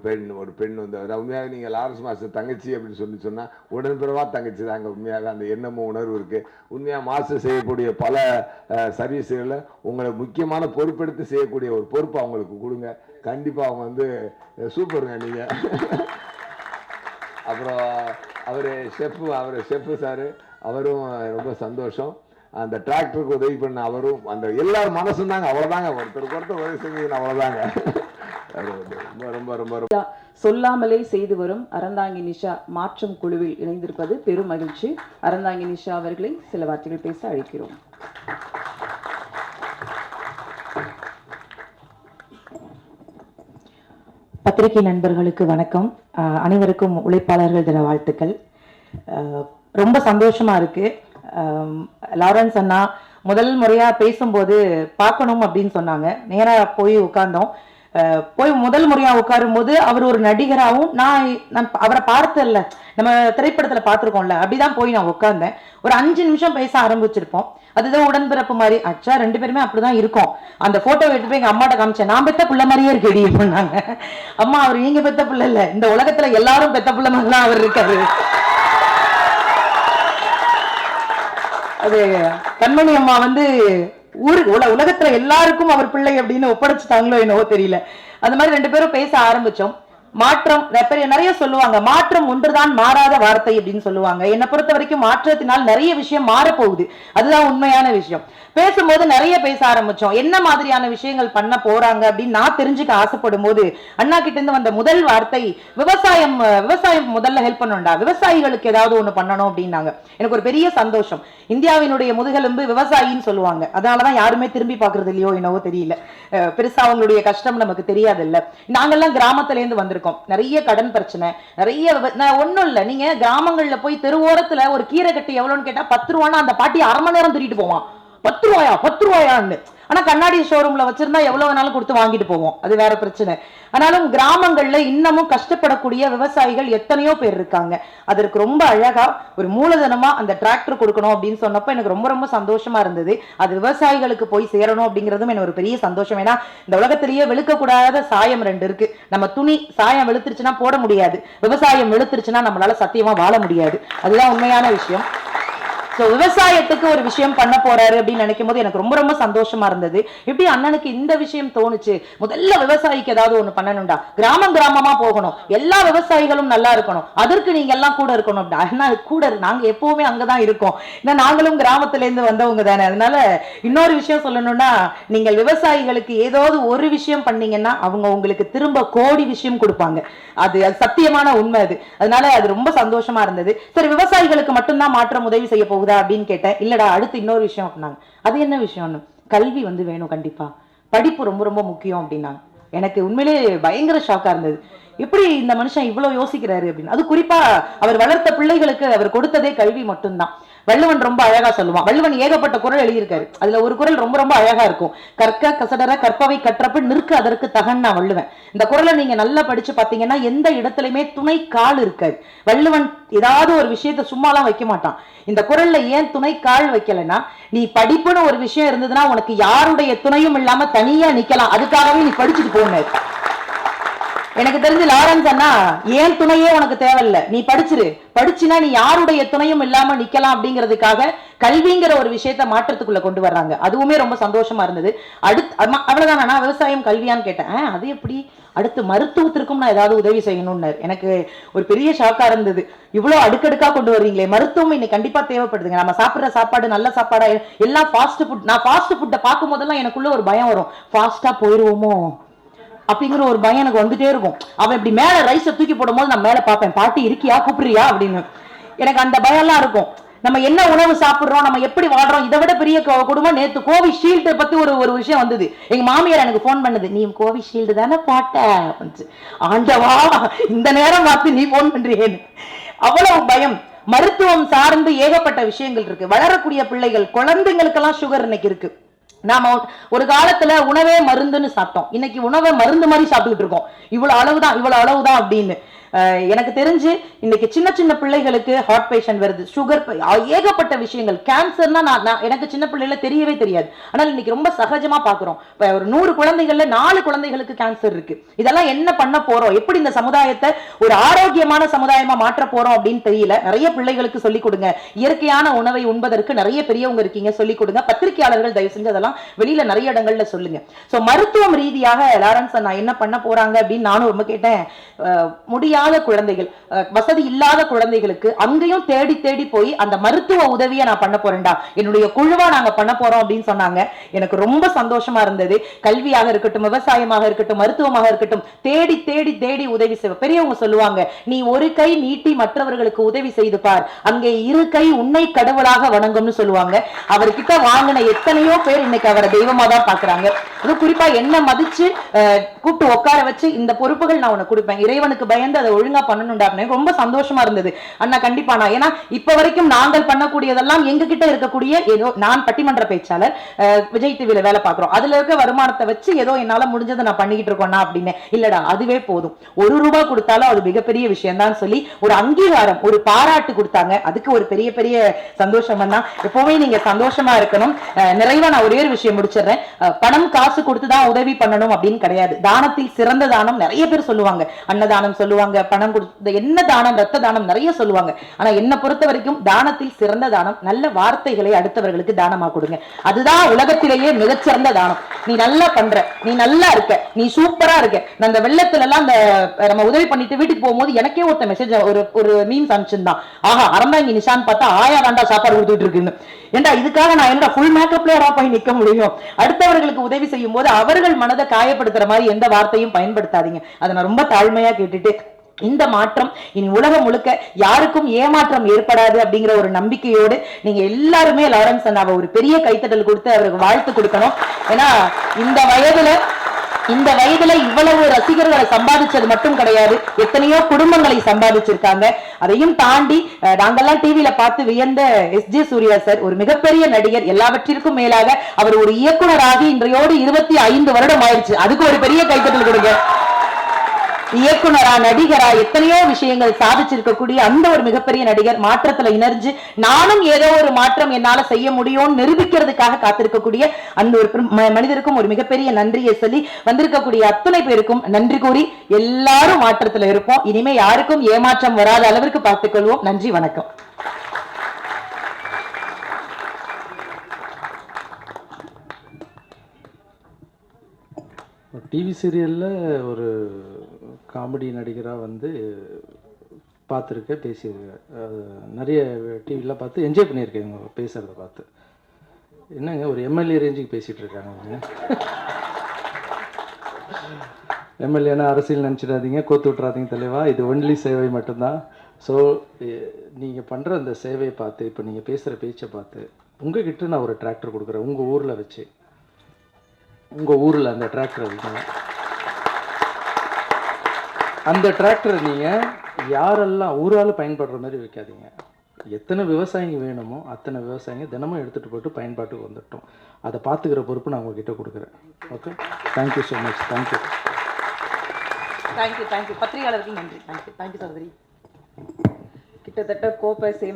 பெண் வந்து உண்மையாக நீங்கள் லாரன்ஸ் மாஸ்டர் தங்கச்சி அப்படின்னு சொன்னால் உடன்பிறவா தங்கச்சி தாங்க. உண்மையாக அந்த எண்ணமும் உணர்வு இருக்குது. உண்மையாக மாஸ்டர் செய்யக்கூடிய பல சர்வீஸுகளில் உங்களை முக்கியமான பொறுப்பெடுத்து செய்யக்கூடிய ஒரு பொறுப்பு அவங்களுக்கு கொடுங்க. கண்டிப்பாக அவங்க வந்து சூப்பருங்க நீங்கள். அப்புறம் அவர் ஷெஃப்பு சாரு, அவரும் ரொம்ப சந்தோஷம். அந்த டிராக்டருக்கு உதவி பண்ண அவரும், அந்த எல்லாரும் மனசும் தாங்க. அவ்வளோதாங்க, ஒருத்தருக்கு உதவி செஞ்சீங்கன்னா அவ்வளோதாங்க. ரொம்ப ரொம்ப ரொம்ப சொல்லாமலே செய்து வரும் அறந்தாங்கி நிஷா மாற்றம் குழுவில் இணைந்திருப்பது பெரும் மகிழ்ச்சி. அறந்தாங்கி நிஷா அவர்களை சில வார்த்தைகள் பேச அழைக்கிறோம். பத்திரிகை நண்பர்களுக்கு வணக்கம். அனைவருக்கும் உழைப்பாளர்கள் தின வாழ்த்துக்கள். ரொம்ப சந்தோஷமா இருக்கு. லாரன்ஸ் அண்ணா முதல் முறையா பேசும்போது பார்க்கணும் அப்படின்னு சொன்னாங்க. நேரா போய் உட்கார்ந்தோம். போய் முதல் முறையா உட்காரும் போது அவர் ஒரு நடிகராகவும், நான் அவரை பார்த்தல, நம்ம திரைப்படத்துல பார்த்துருக்கோம்ல, அப்படிதான் போய் நான் உட்கார்ந்தேன். ஒரு 5 நிமிஷம் பேச ஆரம்பிச்சிருப்போம். அதுதான் உடன்பிறப்பு மாதிரி. அச்சா 2 பேருமே அப்படிதான் இருக்கோம். அந்த போட்டோ எடுத்து போய் எங்க அம்மாட்ட காமிச்சேன். நான் பெத்த பிள்ளை மாதிரியே இருக்கேடி பண்ணாங்க. அம்மா, அவர் நீங்க பெத்த பிள்ளை இல்ல, இந்த உலகத்துல எல்லாரும் பெத்த பிள்ளை மாதிரி தான் அவர் இருக்காரு. அது கண்மணி அம்மா வந்து உலகத்துல எல்லாருக்கும் அவர் பிள்ளை அப்படின்னு ஒப்படைச்சிட்டாங்களோ என்னவோ தெரியல. அந்த மாதிரி 2 பேரும் பேச ஆரம்பிச்சோம். மாற்றம் நிறைய சொல்லுவாங்க. மாற்றம் ஒன்றுதான் மாறாத வார்த்தை அப்படின்னு சொல்லுவாங்க. என்னை பொறுத்த வரைக்கும் மாற்றத்தினால் நிறைய விஷயம் மாறப்போகுது. அதுதான் உண்மையான விஷயம். பேசும்போது நிறைய பேச ஆரம்பிச்சோம். என்ன மாதிரியான விஷயங்கள் பண்ண போறாங்க அப்படின்னு நான் தெரிஞ்சுக்க ஆசைப்படும் போது அண்ணா கிட்ட இருந்து வந்த முதல் வார்த்தை, விவசாயம் முதல்ல ஹெல்ப் பண்ணணும்டா, விவசாயிகளுக்கு ஏதாவது ஒண்ணு பண்ணணும் அப்படின்னாங்க. எனக்கு ஒரு பெரிய சந்தோஷம். இந்தியாவினுடைய முதுகெலும்பு விவசாயின்னு சொல்லுவாங்க. அதனாலதான் யாருமே திரும்பி பாக்குறது இல்லையோ என்னவோ தெரியல. பெருசா அவங்களுடைய கஷ்டம் நமக்கு தெரியாது இல்ல. நாங்கெல்லாம் கிராமத்துல இருந்து வந்திருக்கோம். நிறைய கடன் பிரச்சனை, நிறைய ஒண்ணும் இல்ல. நீங்க கிராமங்கள்ல போய் தெருவோரத்துல ஒரு கீரை கட்டி எவ்வளவுன்னு கேட்டா 10 ரூபான்னா அந்த பாட்டி 1/2 மணி நேரம் திருட்டு போவான். 10 ரூபாயான்னு. ஆனா கண்ணாடி ஷோரூம்ல வச்சிருந்தா எவ்வளவு வேணாலும் கொடுத்து வாங்கிட்டு போவோம். அது வேற பிரச்சனை. ஆனாலும் கிராமங்கள்ல இன்னமும் கஷ்டப்படக்கூடிய விவசாயிகள் எத்தனையோ பேர் இருக்காங்க. அதற்கு ரொம்ப அழகா ஒரு மூலதனமா அந்த டிராக்டர் கொடுக்கணும் அப்படின்னு சொன்னப்ப எனக்கு ரொம்ப ரொம்ப சந்தோஷமா இருந்தது. அது விவசாயிகளுக்கு போய் சேரணும் அப்படிங்கிறதும் எனக்கு ஒரு பெரிய சந்தோஷம். ஏன்னா இந்த உலகத்திலேயே வெளுக்கக்கூடாத சாயம் 2 இருக்கு. நம்ம துணி சாயம் வெளுத்துருச்சுன்னா போட முடியாது, விவசாயம் வெளுத்துருச்சுன்னா நம்மளால சத்தியமா வாழ முடியாது. அதுதான் உண்மையான விஷயம். விவசாயத்துக்கு ஒரு விஷயம் பண்ண போறாரு அப்படின்னு நினைக்கும் போது எனக்கு ரொம்ப ரொம்ப சந்தோஷமா இருந்தது. எப்படி அண்ணனுக்கு இந்த விஷயம் தோணுச்சு? முதல்ல விவசாயிக்கு ஏதாவது ஒண்ணு பண்ணணும்டா, கிராமமா போகணும், எல்லா விவசாயிகளும் நல்லா இருக்கணும், அதற்கு நீங்க எல்லாம் கூட இருக்கணும். அண்ணா கூட நாங்க எப்பவுமே அங்கதான் இருக்கோம். ஏன்னா நாங்களும் கிராமத்துல இருந்து வந்தவங்க தானே. அதனால இன்னொரு விஷயம் சொல்லணும்னா, நீங்கள் விவசாயிகளுக்கு ஏதாவது ஒரு விஷயம் பண்ணீங்கன்னா அவங்க உங்களுக்கு திரும்ப கோடி விஷயம் கொடுப்பாங்க. அது சத்தியமான உண்மை. அதனால அது ரொம்ப சந்தோஷமா இருந்தது. சரி, விவசாயிகளுக்கு மட்டும்தான் மாற்றம் உதவி செய்ய போகுது அப்படின்னு கேட்டேன். இல்லடா, அடுத்து இன்னொரு விஷயம் அப்படின்னாங்க. அது என்ன விஷயம்னு, கல்வி வந்து வேணும், கண்டிப்பா படிப்பு ரொம்ப ரொம்ப முக்கியம் அப்படின்னாங்க. எனக்கு உண்மையிலே பயங்கர ஷாக்கா இருந்தது. எப்படி இந்த மனுஷன் இவ்வளவு யோசிக்கிறாரு அப்படின்னு. அது குறிப்பா அவர் வளர்த்த பிள்ளைகளுக்கு அவர் கொடுத்ததே கல்வி மட்டும்தான். வள்ளுவன் ரொம்ப அழகா சொல்லுவான். வள்ளுவன் ஏகப்பட்ட குறள் எழுதியிருக்காரு. அதுல ஒரு குறள் ரொம்ப ரொம்ப அழகா இருக்கும். கற்க கசடர கற்பவை கற்றப்ப நிற்க அதற்கு தகன்னா வள்ளுவன். இந்த குறளை நீங்க நல்லா படிச்சு பாத்தீங்கன்னா எந்த இடத்துலயுமே துணை கால் இருக்காது. வள்ளுவன் ஏதாவது ஒரு விஷயத்த சும்மாலாம் வைக்க மாட்டான். இந்த குறள்ல ஏன் துணை கால் வைக்கலன்னா, நீ படிப்புன்னு ஒரு விஷயம் இருந்ததுன்னா உனக்கு யாருடைய துணையும் இல்லாம தனியா நிக்கலாம். அதுக்காகவே நீ படிச்சுட்டு போன. எனக்கு தெரிஞ்சு லாரன்ஸ் அண்ணா, ஏன் துணையே உனக்கு தேவையில்லை, நீ படிச்சுனா நீ யாருடைய துணையும் இல்லாம நிக்கலாம் அப்படிங்கிறதுக்காக கல்விங்கிற ஒரு விஷயத்த மாற்றத்துக்குள்ள கொண்டு வர்றாங்க. அதுவுமே ரொம்ப சந்தோஷமா இருந்தது. அவ்வளவுதான். நான் விவசாயம் கல்வியான்னு கேட்டேன். அது எப்படி, அடுத்து மருத்துவத்திற்கும் நான் ஏதாவது உதவி செய்யணும்னு எனக்கு ஒரு பெரிய ஷாக்கா இருந்தது. இவ்வளவு அடுக்கடுக்கா கொண்டு வர்றீங்களே. மருத்துவம் இன்னைக்கு கண்டிப்பா தேவைப்படுதுங்க. நம்ம சாப்பிடுற சாப்பாடு நல்ல சாப்பாடா, எல்லாம் ஃபாஸ்ட் ஃபுட். நான் ஃபாஸ்ட் ஃபுட்டை பார்க்கும் போதெல்லாம் எனக்குள்ள ஒரு பயம் வரும். ஃபாஸ்டா போயிருவோமோ அப்படிங்கிற ஒரு பயம் எனக்கு வந்துட்டே இருக்கும். அவன் இப்படி மேல ரைஸை தூக்கி போடும் போது நான் மேல பார்ப்பேன், பாட்டி இருக்கியா கூப்பிடுறியா அப்படின்னு. எனக்கு அந்த பயம் எல்லாம் இருக்கும். நம்ம என்ன உணவு சாப்பிடுறோம், நம்ம எப்படி வாழ்றோம். இதை விட பெரிய குடும்பம். நேத்து கோவிஷீல்டு பத்தி ஒரு விஷயம் வந்தது. எங்க மாமியார் எனக்கு போன் பண்ணது, நீ கோவிஷீல்டு தானே போட்ட. ஆண்டவா, இந்த நேரம் பார்த்து நீ போன் பண்றீன்னு. அவ்வளவு பயம். மருத்துவம் சார்ந்து ஏகப்பட்ட விஷயங்கள் இருக்கு. வளரக்கூடிய பிள்ளைகள், குழந்தைங்களுக்கெல்லாம் சுகர் இன்னைக்கு இருக்கு. நாம ஒரு காலத்துல உணவே மருந்துன்னு சாப்பிட்டோம். இன்னைக்கு உணவை மருந்து மாதிரி சாப்பிட்டுக்கிட்டு இருக்கோம். இவ்வளவு அளவுதான் அப்படின்னு. எனக்கு தெரிஞ்சு இன்னைக்கு சின்ன சின்ன பிள்ளைகளுக்கு ஹார்ட் பேஷண்ட் வருது, சுகர், ஏகப்பட்ட விஷயங்கள். கேன்சர்னா நான் எனக்கு சின்ன பிள்ளைல தெரியவே தெரியாது. ஆனால் இன்னைக்கு ரொம்ப சகஜமா பாக்குறோம். இப்ப ஒரு 100 குழந்தைகள்ல 4 குழந்தைகளுக்கு கேன்சர் இருக்கு. இதெல்லாம் என்ன பண்ண போறோம், எப்படி இந்த சமுதாயத்தை ஒரு ஆரோக்கியமான சமுதாயமா மாற்ற போறோம் அப்படின்னு தெரியல. நிறைய பிள்ளைகளுக்கு சொல்லிக் கொடுங்க. இயற்கையான உணவை உண்பதற்கு நிறைய பெரியவங்க இருக்கீங்க, சொல்லிக் கொடுங்க. பத்திரிகையாளர்கள் தயவு செஞ்சு அதெல்லாம் வெளியில நிறைய இடங்கள்ல சொல்லுங்க. சோ மருத்துவம் ரீதியாக லாரன்ஸ் நான் என்ன பண்ண போறாங்க அப்படின்னு நானும் ரொம்ப கேட்டேன். முடியாத குழந்தைகள், வசதி இல்லாத குழந்தைகளுக்கு அங்கேயும் தேடி தேடி போய் அந்த மருத்துவ உதவியை நான் பண்ண போறேன்டா, என்னுடைய குழுவா நாங்க பண்ண போறோம் அப்படின்னு சொன்னாங்க. எனக்கு ரொம்ப சந்தோஷமா இருந்தது. கல்வியாக இருக்கட்டும், விவசாயமாக இருக்கட்டும், மருத்துவமாக இருக்கட்டும், தேடி தேடி தேடி உதவி செய்வோம். பெரியவங்க சொல்லுவாங்க, நீ ஒரு கை நீட்டி மற்றவர்களுக்கு உதவி செய்து பார், அங்கே இரு கை உன்னை கடவுளாக வணங்கும்னு சொல்லுவாங்க. அவர்கிட்ட வாங்கின எத்தனையோ பேர் இன்னைக்கு அவரை தெய்வமா தான் பாக்குறாங்க. அது குறிப்பா என்ன மதிச்சு கூப்பிட்டு உட்கார வச்சு இந்த பொறுப்புகள் நான் உனக்கு கொடுப்பேன், இறைவனுக்கு பயந்து அதை ஒழுங்கா பண்ணணும்டா அப்படின்னு ரொம்ப சந்தோஷமா இருந்தது. அண்ணா கண்டிப்பா நான், ஏன்னா இப்ப வரைக்கும் நாங்கள் பண்ணக்கூடியதெல்லாம் எங்க கிட்ட இருக்கக்கூடிய ஏதோ, நான் பட்டிமன்ற பேச்சாளர், விஜய் டிவில வேலை பாக்குறோம், அதுல இருக்க வருமானத்தை வச்சு ஏதோ என்னால முடிஞ்சதை நான் பண்ணிக்கிட்டு இருக்கோம்னா அப்படின்னு இல்லடா, அதுவே போதும். ₹1 கொடுத்தாலும் அது மிகப்பெரிய விஷயம் தான் சொல்லி ஒரு அங்கீகாரம், ஒரு பாராட்டு கொடுத்தாங்க. அதுக்கு ஒரு பெரிய பெரிய சந்தோஷம் தான். எப்பவுமே நீங்க சந்தோஷமா இருக்கணும். நிறைவா நான் ஒரே ஒரு விஷயம் முடிச்சிடுறேன். பணம் காசு கொடுத்துதான் உதவி பண்ணணும் அப்படின்னு கிடையாது. தானத்தில் சிறந்த தானம் நிறைய பேர் சொல்லுவாங்க, அன்னதானம் சொல்லுவாங்க, பணம் கொடுத்து என்ன தானம், ரத்த தானம் நிறைய சொல்லுவாங்க. ஆனா என்ன பொறுத்த வரைக்கும் தானத்தில் சிறந்த தானம் நல்ல வார்த்தைகளை அடுத்தவர்களுக்கு தானமா கொடுங்க. அதுதான் உலகத்திலேயே மிகச்சிறந்த தானம். நீ நல்லா பண்ற, நீ நல்லா இருக்க, நீ சூப்பரா இருக்க. அந்த வெள்ளத்துல எல்லாம் அந்த நம்ம உதவி பண்ணிட்டு வீட்டுக்கு போகும்போது எனக்கே ஒருத்த மெசேஜ், ஒரு மீம்ஸ் அனுப்பிச்சிருந்தான், ஆஹா அறந்தாங்கி நிஷான் பார்த்தா ஆயா தாண்டா சாப்பாடு கொடுத்துட்டு இருக்குன்னு. ஏண்டா இதுக்காக நான் என்னோட ஃபுல் மேக்கப்ல போய் நிக்க முடியும்? அடுத்தவர்களுக்கு உதவி செய்யும் போது அவர்கள் மனதை காயப்படுத்துற மாதிரி எந்த வார்த்தையும் பயன்படுத்தாதீங்க. அதை நான் ரொம்ப தாழ்மையா கேட்டுட்டு, இந்த மாற்றம் இனி உலகம் முழுக்க யாருக்கும் ஏமாற்றம் ஏற்படாது அப்படிங்கிற ஒரு நம்பிக்கையோடு நீங்க எல்லாருமே லாரன்ஸ் அண்ணாவை ஒரு பெரிய கைத்தட்டல் கொடுத்து அவருக்கு வாழ்த்து கொடுக்கணும். ஏன்னா இந்த வயதுல இவ்வளவு ரசிகர்களை சம்பாதிச்சது மட்டும் கிடையாது, எத்தனையோ குடும்பங்களை சம்பாதிச்சிருக்காங்க. அதையும் தாண்டி நாங்கெல்லாம் டிவியில பார்த்து வியந்த எஸ்.ஜே. சூர்யா சார் ஒரு மிகப்பெரிய நடிகர், எல்லாவற்றிற்கும் மேலாக அவர் ஒரு இயக்குனராகி இன்றையோடு 25 வருடம் ஆயிடுச்சு. அதுக்கு ஒரு பெரிய கைத்தட்டல் கொடுங்க. இயக்குனரா, நடிகரா எத்தனையோ விஷயங்கள் சாதிச்சிருக்கக்கூடிய அந்த ஒரு மிகப்பெரிய நடிகர் மாற்றத்துல இணைஞ்சு நானும் ஏதோ ஒரு மாற்றம் என்னால செய்ய முடியும்னு நிரூபிக்கிறதுக்காக காத்திருக்கக்கூடிய அந்த ஒரு மனிதருக்கும் ஒரு மிகப்பெரிய நன்றியை சொல்லி, வந்திருக்கக்கூடிய அத்தனை பேருக்கும் நன்றி கூறி எல்லாரும் மாற்றத்துல இருப்போம். இனிமே யாருக்கும் ஏமாற்றம் வராத அளவிற்கு பார்த்துக் கொள்வோம். நன்றி, வணக்கம். டிவி சீரியலில் ஒரு காமெடி நடிகராக வந்து பார்த்துருக்கேன், பேசியிருக்கேன். நிறைய டிவிலாம் பார்த்து என்ஜாய் பண்ணியிருக்கேன் இவங்க பேசுகிறத பார்த்து. என்னங்க ஒரு எம்எல்ஏ ரேஞ்சுக்கு பேசிகிட்டு இருக்காங்க அவங்க. எம்எல்ஏனா அரசியல் நினச்சிடாதீங்க, கோத்து விட்றாதீங்க தலைவா, இது ஒன்லி சேவை மட்டும்தான். ஸோ நீங்கள் பண்ணுற அந்த சேவையை பார்த்து, இப்போ நீங்கள் பேசுகிற பேச்சை பார்த்து, உங்ககிட்ட நான் ஒரு டிராக்டர் கொடுக்குறேன், உங்கள் ஊரில் வச்சு, உங்கள் ஊரில் அந்த டிராக்டரை வைக்கணும். அந்த டிராக்டரை நீங்கள் யாரெல்லாம் ஒரு ஆள் பயன்படுற மாதிரி வைக்காதீங்க. எத்தனை விவசாயிங்க வேணுமோ அத்தனை விவசாயிங்க தினமும் எடுத்துகிட்டு போட்டு பயன்பாட்டுக்கு வந்துட்டோம். அதை பார்த்துக்கிற பொறுப்பு நான் உங்ககிட்ட கொடுக்குறேன். Okay, thank you so much. Thank you. பத்திரிகையாளருக்கு நன்றி. தேங்க்யூ சகோதரி. கிட்டத்தட்ட கோப்பை